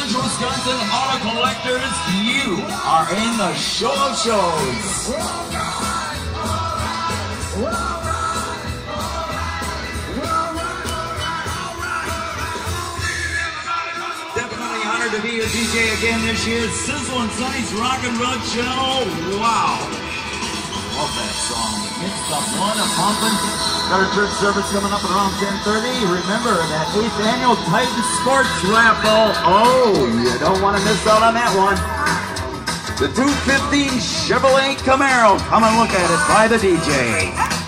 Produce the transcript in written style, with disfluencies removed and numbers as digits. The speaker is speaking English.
Central Wisconsin Auto Collectors, you are in the show of shows. Definitely honored to be your DJ again this year. Sizzle and Sunny's Rock and Roll Show. Wow. Love that song. It's the fun of pumping. Got our church service coming up around 10:30. Remember that 8th annual K.I.T.T Sports Raffle. Oh, you don't want to miss out on that one. The 215 Chevrolet Camaro. Come and look at it by the DJ.